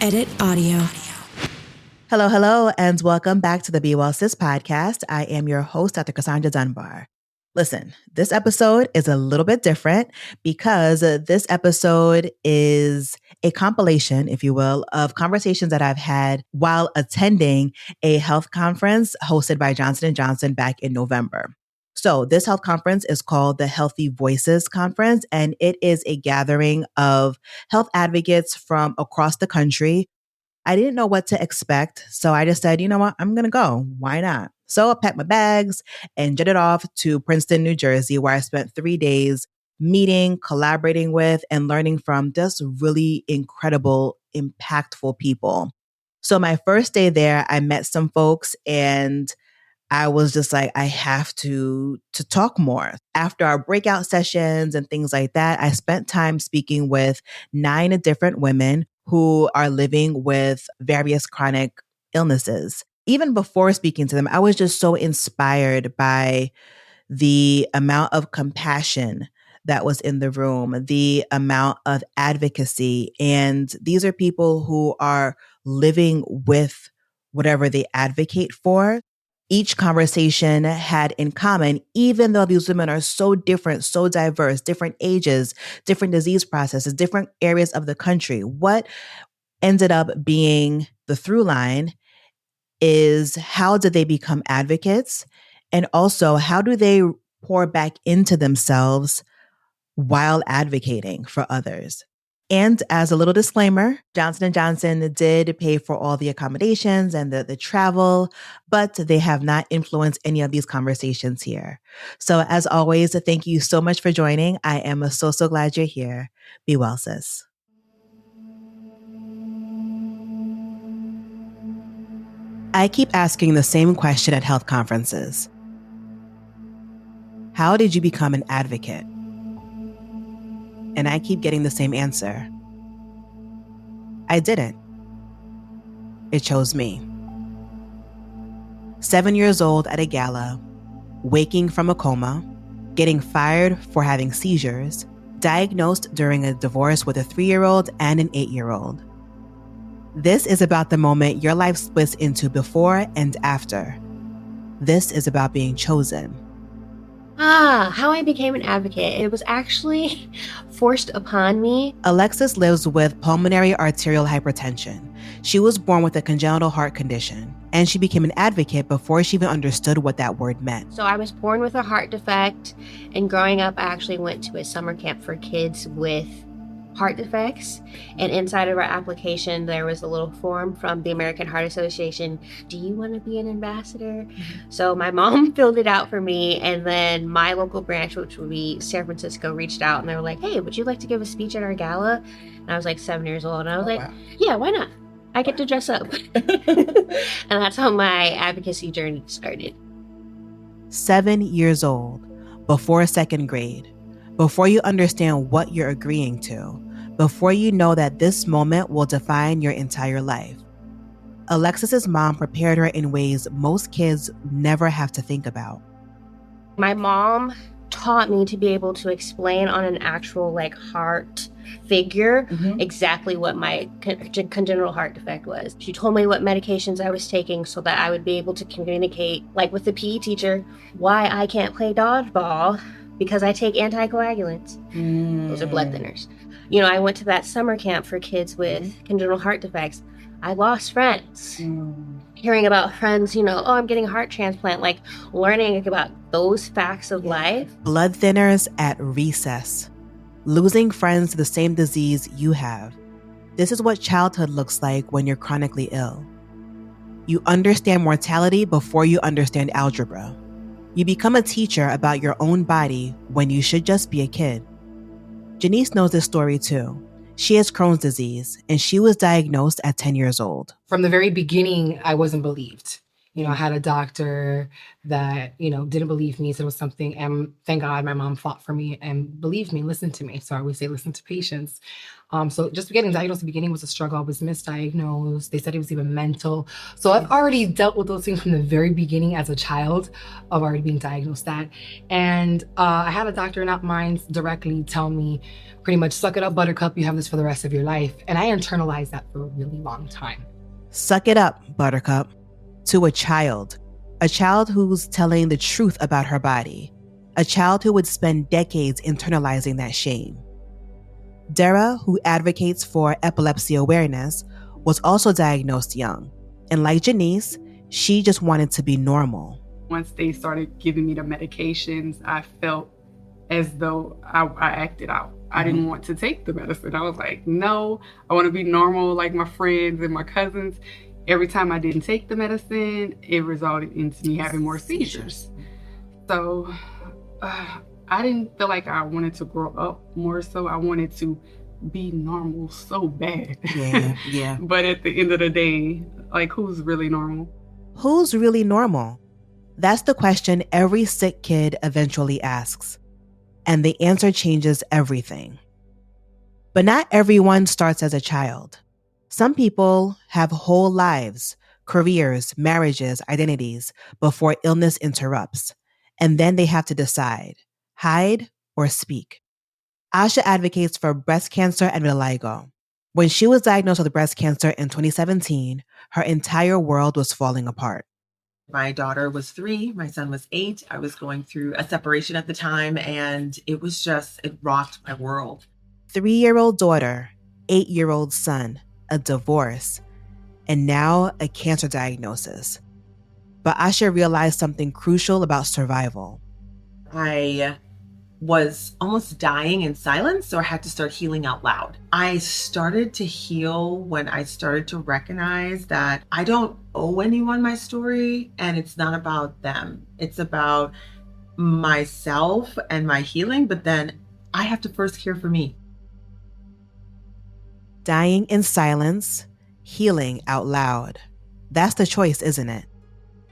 Edit audio. Hello, and welcome back to the eVoices podcast. I am your host, Dr. Cassandre Dunbar. Listen, this episode is a little bit different because this episode is a compilation, if you will, of conversations that I've had while attending a health conference hosted by Johnson & Johnson back in November. So this health conference is called the eVoices Conference, and it is a gathering of health advocates from across the country. I didn't know what to expect, so I just said, you know what, I'm going to go. Why not? So I packed my bags and jetted off to Princeton, New Jersey, where I spent 3 days meeting, collaborating with, and learning from just really incredible, impactful people. So my first day there, I met some folks and I was just like, I have to talk more. After our breakout sessions and things like that, I spent time speaking with 9 different women who are living with various chronic illnesses. Even before speaking to them, I was just so inspired by the amount of compassion that was in the room, the amount of advocacy. And these are people who are living with whatever they advocate for. Each conversation had in common, even though these women are so different, so diverse, different ages, different disease processes, different areas of the country, what ended up being the through line is how did they become advocates? And also, how do they pour back into themselves while advocating for others? And as a little disclaimer, Johnson & Johnson did pay for all the accommodations and the travel, but they have not influenced any of these conversations here. So as always, thank you so much for joining. I am so glad you're here. Be well, sis. I keep asking the same question at health conferences. How did you become an advocate? And I keep getting the same answer. I didn't. It chose me. 7 years old at a gala, waking from a coma, getting fired for having seizures, diagnosed during a divorce with a 3-year-old and an 8-year-old. This is about the moment your life splits into before and after. This is about being chosen. How I became an advocate. It was actually forced upon me. Alexis lives with pulmonary arterial hypertension. She was born with a congenital heart condition, and she became an advocate before she even understood what that word meant. So I was born with a heart defect, and growing up, I actually went to a summer camp for kids with heart defects, and inside of our application there was a little form from the American Heart Association. Do you want to be an ambassador? So my mom filled it out for me, and then my local branch, which would be San Francisco, reached out and they were like, hey, would you like to give a speech at our gala? And I was like 7 years old, and I was wow. Yeah, why not? I get to dress up. And that's how my advocacy journey started. 7 years old, before second grade, before you understand what you're agreeing to, before you know that this moment will define your entire life. Alexis's mom prepared her in ways most kids never have to think about. My mom taught me to be able to explain on an actual heart figure exactly what my congenital heart defect was. She told me what medications I was taking so that I would be able to communicate, like with the PE teacher, why I can't play dodgeball because I take anticoagulants. Those are blood thinners. You know, I went to that summer camp for kids with congenital heart defects. I lost friends. Hearing about friends, I'm getting a heart transplant, learning about those facts of life. Blood thinners at recess. Losing friends to the same disease you have. This is what childhood looks like when you're chronically ill. You understand mortality before you understand algebra. You become a teacher about your own body when you should just be a kid. Janice knows this story too. She has Crohn's disease, and she was diagnosed at 10 years old. From the very beginning, I wasn't believed. I had a doctor that, didn't believe me, said it was something. And thank God my mom fought for me and believed me, listened to me. So I always say, listen to patients. So just getting diagnosed at the beginning was a struggle. I was misdiagnosed. They said it was even mental. So I've already dealt with those things from the very beginning as a child of already being diagnosed that. And I had a doctor, not mine, directly tell me pretty much, suck it up, buttercup. You have this for the rest of your life. And I internalized that for a really long time. Suck it up, buttercup. To a child who's telling the truth about her body, a child who would spend decades internalizing that shame. Dara, who advocates for epilepsy awareness, was also diagnosed young. And like Janice, she just wanted to be normal. Once they started giving me the medications, I felt as though I acted out. I didn't want to take the medicine. I was like, no, I want to be normal like my friends and my cousins. Every time I didn't take the medicine, it resulted into me having more seizures. So I didn't feel like I wanted to grow up more so. I wanted to be normal so bad. Yeah. But at the end of the day, like, who's really normal? Who's really normal? That's the question every sick kid eventually asks. And the answer changes everything. But not everyone starts as a child. Some people have whole lives, careers, marriages, identities before illness interrupts. And then they have to decide, hide or speak. Asha advocates for breast cancer and vitiligo. When she was diagnosed with breast cancer in 2017, her entire world was falling apart. My daughter was 3, my son was 8. I was going through a separation at the time, and it rocked my world. 3-year-old daughter, 8-year-old son, a divorce, and now a cancer diagnosis. But Asha realized something crucial about survival. I was almost dying in silence, so I had to start healing out loud. I started to heal when I started to recognize that I don't owe anyone my story, and it's not about them. It's about myself and my healing, but then I have to first care for me. Dying in silence, healing out loud. That's the choice, isn't it?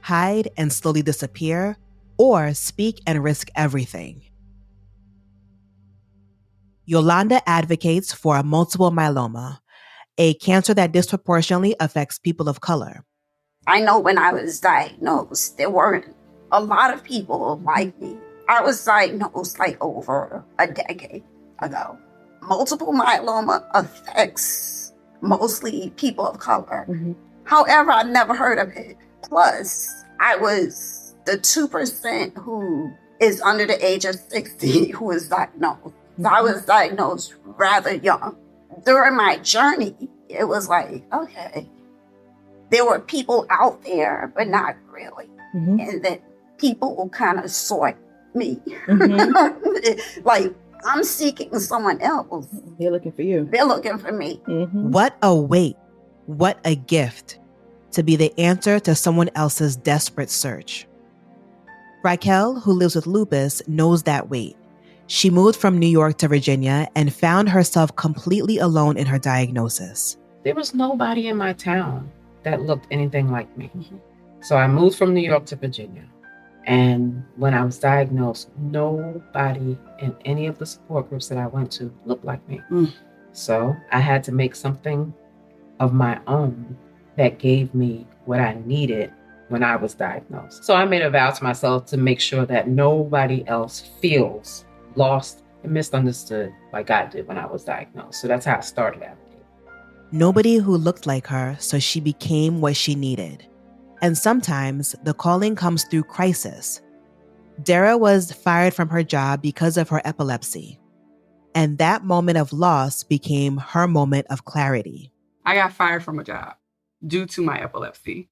Hide and slowly disappear, or speak and risk everything. Yolanda advocates for multiple myeloma, a cancer that disproportionately affects people of color. I know when I was diagnosed, there weren't a lot of people like me. I was diagnosed like over a decade ago. Multiple myeloma affects mostly people of color. However, I never heard of it. Plus, I was the 2% who is under the age of 60 who was diagnosed. So I was diagnosed rather young. During my journey, it was like, okay, there were people out there, but not really. And then people kind of sought me. Like, I'm seeking someone else. They're looking for you. They're looking for me. What a weight. What a gift to be the answer to someone else's desperate search. Raquel, who lives with lupus, knows that weight. She moved from New York to Virginia and found herself completely alone in her diagnosis. There was nobody in my town that looked anything like me. So I moved from New York to Virginia. And when I was diagnosed, nobody in any of the support groups that I went to looked like me. So I had to make something of my own that gave me what I needed when I was diagnosed. So I made a vow to myself to make sure that nobody else feels lost and misunderstood like I did when I was diagnosed. So that's how I started advocating. Nobody who looked like her, so she became what she needed. And sometimes the calling comes through crisis. Dara was fired from her job because of her epilepsy. And that moment of loss became her moment of clarity. I got fired from a job due to my epilepsy.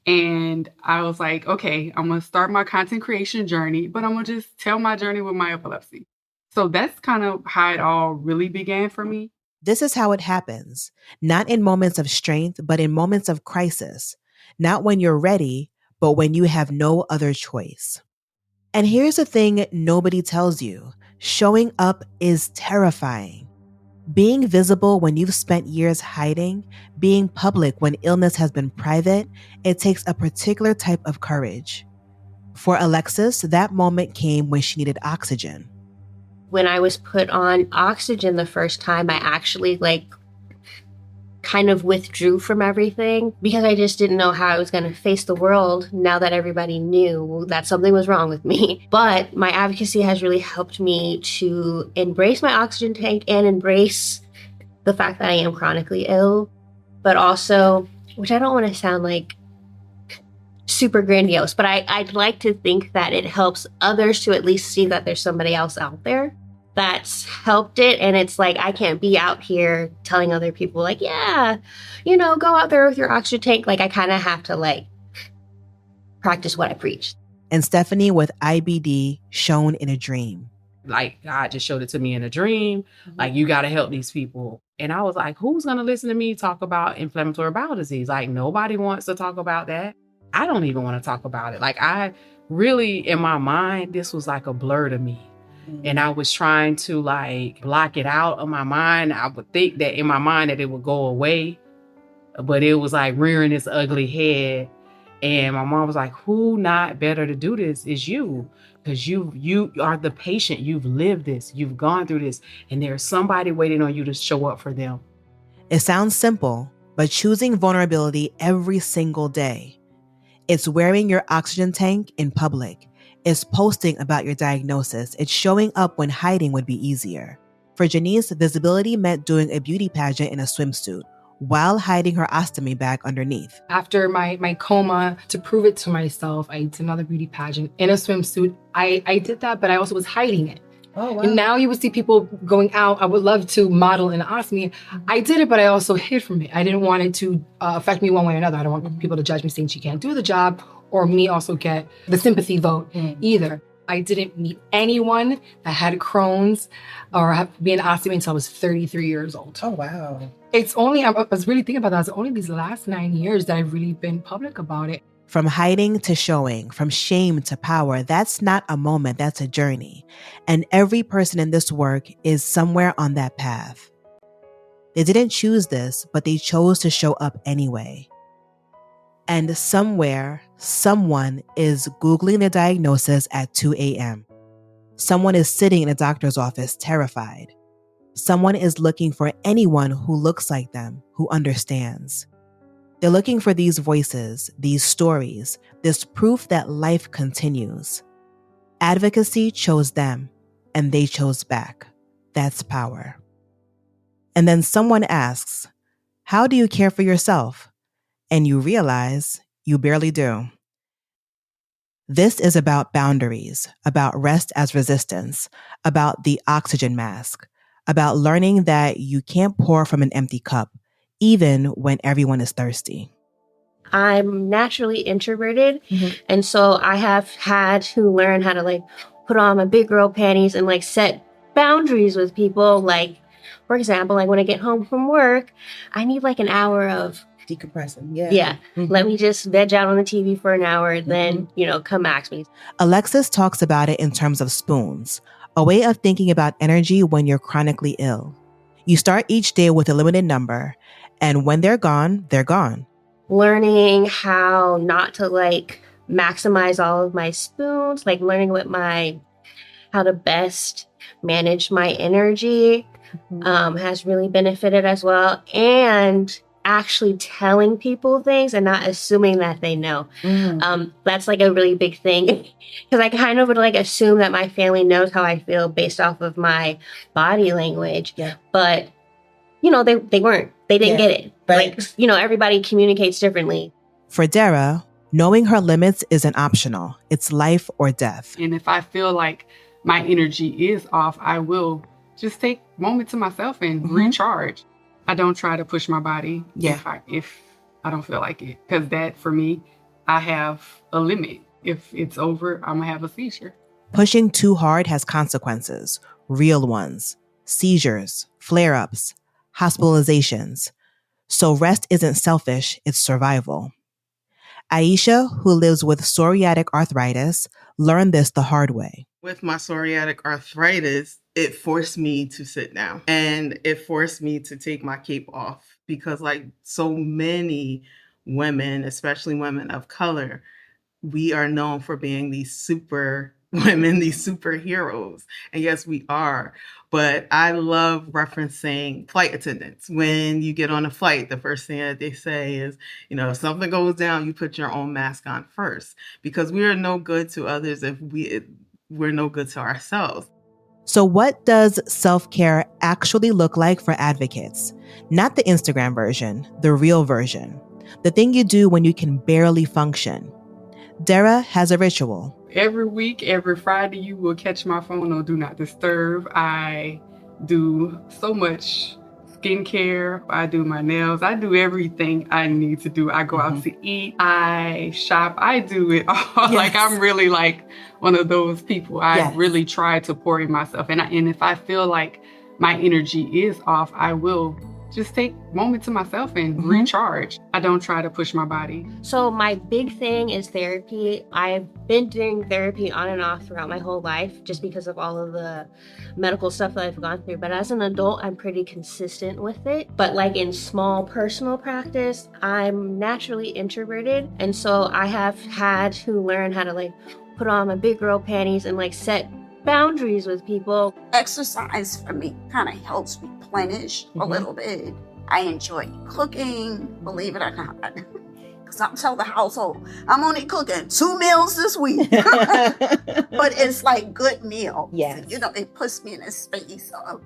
And I was like, okay, I'm going to start my content creation journey, but I'm going to just tell my journey with my epilepsy. So that's kind of how it all really began for me. This is how it happens, not in moments of strength, but in moments of crisis. Not when you're ready, but when you have no other choice. And here's the thing nobody tells you. Showing up is terrifying. Being visible when you've spent years hiding, being public when illness has been private, it takes a particular type of courage. For Alexis, that moment came when she needed oxygen. When I was put on oxygen the first time, I actually kind of withdrew from everything because I just didn't know how I was going to face the world now that everybody knew that something was wrong with me. But my advocacy has really helped me to embrace my oxygen tank and embrace the fact that I am chronically ill, but also, which I don't want to sound like super grandiose, but I'd like to think that it helps others to at least see that there's somebody else out there that's helped it. And it's like, I can't be out here telling other people like, yeah, go out there with your oxygen tank. Like, I kind of have to practice what I preach. And Stephanie with IBD shown in a dream. Like, God just showed it to me in a dream. Like, you got to help these people. And I was like, who's going to listen to me talk about inflammatory bowel disease? Like, nobody wants to talk about that. I don't even want to talk about it. Like, I really, in my mind, this was like a blur to me. And I was trying to block it out of my mind. I would think that in my mind that it would go away, but it was rearing its ugly head. And my mom was like, who not better to do this is you, because you are the patient. You've lived this, you've gone through this, and there's somebody waiting on you to show up for them. It sounds simple, but choosing vulnerability every single day. It's wearing your oxygen tank in public. It's posting about your diagnosis. It's showing up when hiding would be easier. For Janice, visibility meant doing a beauty pageant in a swimsuit while hiding her ostomy bag underneath. After my coma, to prove it to myself, I did another beauty pageant in a swimsuit. I did that, but I also was hiding it. Oh, wow. And now you would see people going out. I would love to model in ostomy. I did it, but I also hid from it. I didn't want it to affect me one way or another. I don't want people to judge me saying she can't do the job, or me also get the sympathy vote either. I didn't meet anyone that had Crohn's or have been ostomy until I was 33 years old. Oh, wow. It's only, I was really thinking about that. It's only these last 9 years that I've really been public about it. From hiding to showing, from shame to power, that's not a moment, that's a journey. And every person in this work is somewhere on that path. They didn't choose this, but they chose to show up anyway. And somewhere, someone is Googling their diagnosis at 2 a.m. Someone is sitting in a doctor's office terrified. Someone is looking for anyone who looks like them, who understands. They're looking for these voices, these stories, this proof that life continues. Advocacy chose them, and they chose back. That's power. And then someone asks, how do you care for yourself? And you realize you barely do. This is about boundaries, about rest as resistance, about the oxygen mask, about learning that you can't pour from an empty cup, even when everyone is thirsty. I'm naturally introverted, and so I have had to learn how to put on my big girl panties and set boundaries with people. For example, when I get home from work, I need an hour of Decompressing, yeah. Let me just veg out on the TV for an hour, then come ask me. Alexis talks about it in terms of spoons, a way of thinking about energy when you're chronically ill. You start each day with a limited number, and when they're gone, they're gone. Learning how not to maximize all of my spoons, learning how to best manage my energy has really benefited as well. And actually telling people things and not assuming that they know. That's a really big thing, because I kind of would assume that my family knows how I feel based off of my body language. Yeah. But they weren't. They didn't get it. Right. Everybody communicates differently. For Dara, knowing her limits isn't optional. It's life or death. And if I feel like my energy is off, I will just take a moment to myself and recharge. I don't try to push my body if I don't feel like it. Because that, for me, I have a limit. If it's over, I'm going to have a seizure. Pushing too hard has consequences, real ones, seizures, flare-ups, hospitalizations. So rest isn't selfish, it's survival. Aisha, who lives with psoriatic arthritis, learned this the hard way. With my psoriatic arthritis, it forced me to sit down and it forced me to take my cape off because, like so many women, especially women of color, we are known for being these super women, these superheroes. And yes, we are. But I love referencing flight attendants. When you get on a flight, the first thing that they say is, if something goes down, you put your own mask on first, because we are no good to others if we're no good to ourselves. So what does self-care actually look like for advocates? Not the Instagram version, the real version. The thing you do when you can barely function. Dara has a ritual. Every week, every Friday, you will catch my phone on Do Not Disturb. I do so much skincare. I do my nails. I do everything I need to do. I go out to eat. I shop. I do it all. Yes. Like, I'm really like one of those people. I really try to pour in myself. And if I feel like my energy is off, I will just take a moment to myself and recharge. I don't try to push my body. So my big thing is therapy. I've been doing therapy on and off throughout my whole life just because of all of the medical stuff that I've gone through. But as an adult, I'm pretty consistent with it. But like in small personal practice, I'm naturally introverted. And so I have had to learn how to like put on my big girl panties and like set boundaries with people. Exercise for me kind of helps me replenish a little bit. I enjoy cooking, believe it or not. Because I'm telling the household, I'm only cooking 2 meals this week. But it's like good meals. Yes. It puts me in a space of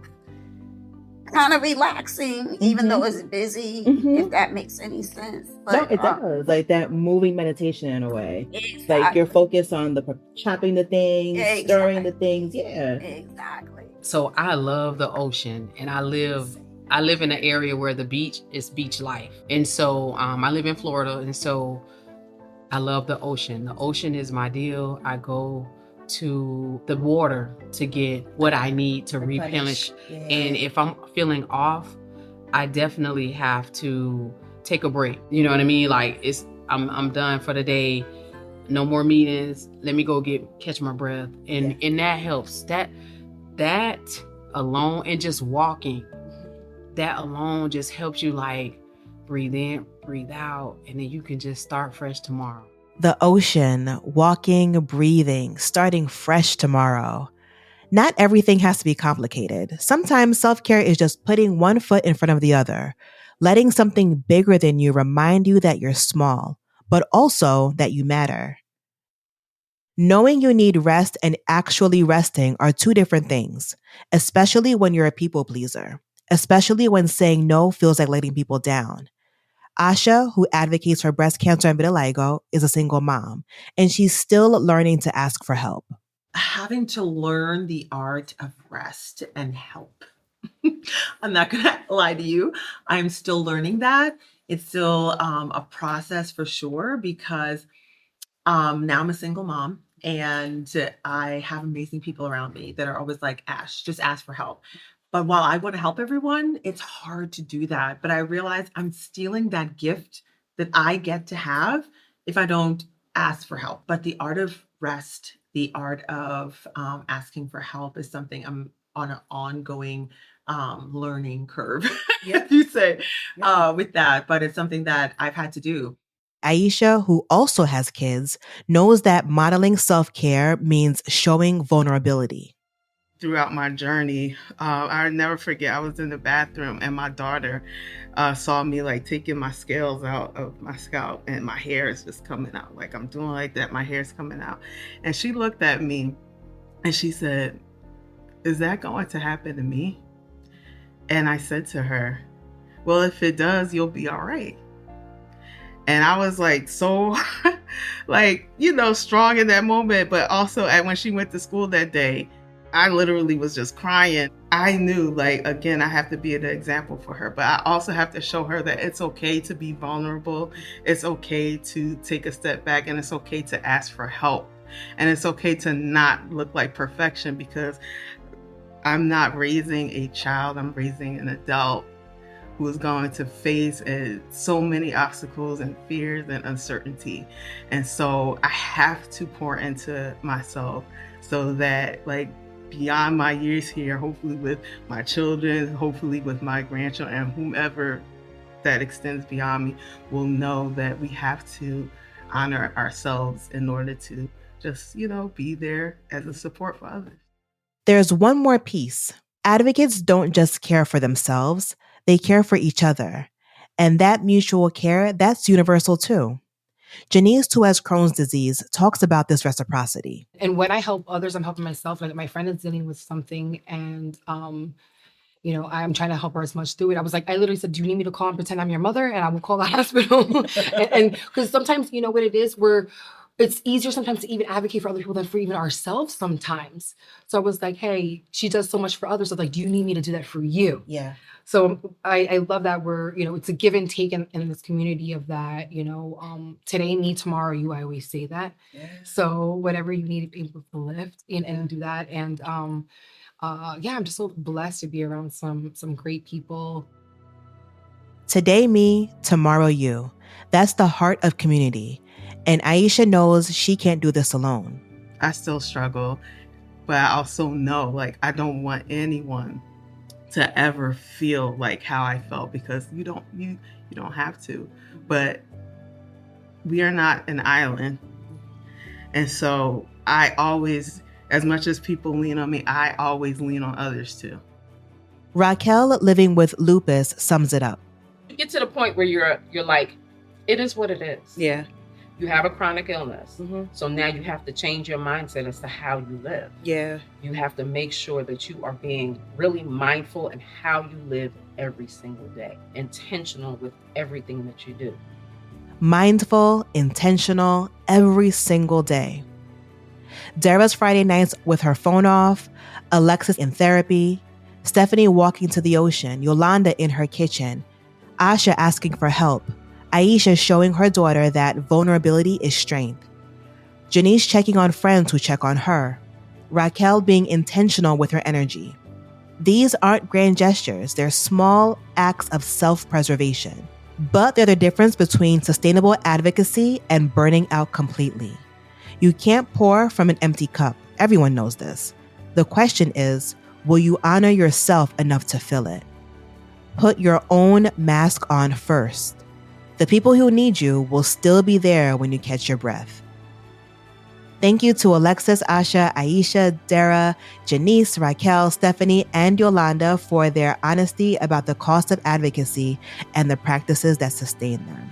kind of relaxing, even though it's busy, if that makes any sense. But, no, it does. Like that moving meditation in a way. Exactly. Like you're focused on the chopping the things, stirring the things. Yeah. Exactly. So I love the ocean, and I live in an area where the beach is beach life. And so I live in Florida, and so I love the ocean. The ocean is my deal. I go to the water to get what I need to replenish. Yeah. And if I'm feeling off, I definitely have to take a break. You know what I mean? Like I'm done for the day. No more meetings. Let me go catch my breath. And that helps. That alone, and just walking, that alone just helps you like breathe in, breathe out, and then you can just start fresh tomorrow. The ocean, walking, breathing, starting fresh tomorrow. Not everything has to be complicated. Sometimes self-care is just putting one foot in front of the other, letting something bigger than you remind you that you're small, but also that you matter. Knowing you need rest and actually resting are two different things, especially when you're a people pleaser, especially when saying no feels like letting people down. Asha, who advocates for breast cancer and vitiligo, is a single mom, and she's still learning to ask for help. Having to learn the art of rest and help. I'm not going to lie to you. I'm still learning that. It's still a process for sure, because now I'm a single mom and I have amazing people around me that are always like, Ash, just ask for help. But while I want to help everyone, it's hard to do that. But I realize I'm stealing that gift that I get to have if I don't ask for help. But the art of rest, the art of asking for help is something I'm on an ongoing learning curve, if you say, with that. But it's something that I've had to do. Aisha, who also has kids, knows that modeling self-care means showing vulnerability. Throughout my journey, I'll never forget, I was in the bathroom and my daughter saw me like taking my scales out of my scalp and my hair is just coming out. Like I'm doing like that, my hair's coming out. And she looked at me and she said, "Is that going to happen to me?" And I said to her, "Well, if it does, you'll be all right." And I was like, so like, strong in that moment. But also when she went to school that day, I literally was just crying. I knew, like, again, I have to be an example for her, but I also have to show her that it's okay to be vulnerable. It's okay to take a step back, and it's okay to ask for help. And it's okay to not look like perfection, because I'm not raising a child, I'm raising an adult who is going to face so many obstacles and fears and uncertainty. And so I have to pour into myself so that, like, beyond my years here, hopefully with my children, hopefully with my grandchildren, and whomever that extends beyond me, will know that we have to honor ourselves in order to just, be there as a support for others. There's one more piece. Advocates don't just care for themselves, they care for each other. And that mutual care, that's universal too. Janice, who has Crohn's disease, talks about this reciprocity. And when I help others, I'm helping myself. Like, my friend is dealing with something, and I'm trying to help her as much through it. I literally said, do you need me to call and pretend I'm your mother? And I will call the hospital. and because sometimes, what it is, it's easier sometimes to even advocate for other people than for even ourselves sometimes. So I was like, hey, she does so much for others. So do you need me to do that for you? Yeah. So I love that it's a give and take in this community of that, today, me, tomorrow, you, I always say that. Yeah. So whatever you need to be able to lift and do that. And I'm just so blessed to be around some great people. Today me, tomorrow you. That's the heart of community. And Aisha knows she can't do this alone. I still struggle, but I also know, I don't want anyone to ever feel like how I felt, because you don't have to. But we are not an island. And so I always, as much as people lean on me, I always lean on others too. Raquel, living with lupus, sums it up. You get to the point where you're like, it is what it is. Yeah. You have a chronic illness. Mm-hmm. So now you have to change your mindset as to how you live. Yeah. You have to make sure that you are being really mindful in how you live every single day, intentional with everything that you do. Mindful, intentional, every single day. Dara's Friday nights with her phone off, Alexis in therapy, Stephanie walking to the ocean, Yolanda in her kitchen, Asha asking for help, Aisha showing her daughter that vulnerability is strength, Janice checking on friends who check on her, Raquel being intentional with her energy. These aren't grand gestures, they're small acts of self-preservation. But they're the difference between sustainable advocacy and burning out completely. You can't pour from an empty cup. Everyone knows this. The question is, will you honor yourself enough to fill it? Put your own mask on first. The people who need you will still be there when you catch your breath. Thank you to Alexis, Asha, Aisha, Dara, Janice, Raquel, Stephanie, and Yolanda for their honesty about the cost of advocacy and the practices that sustain them.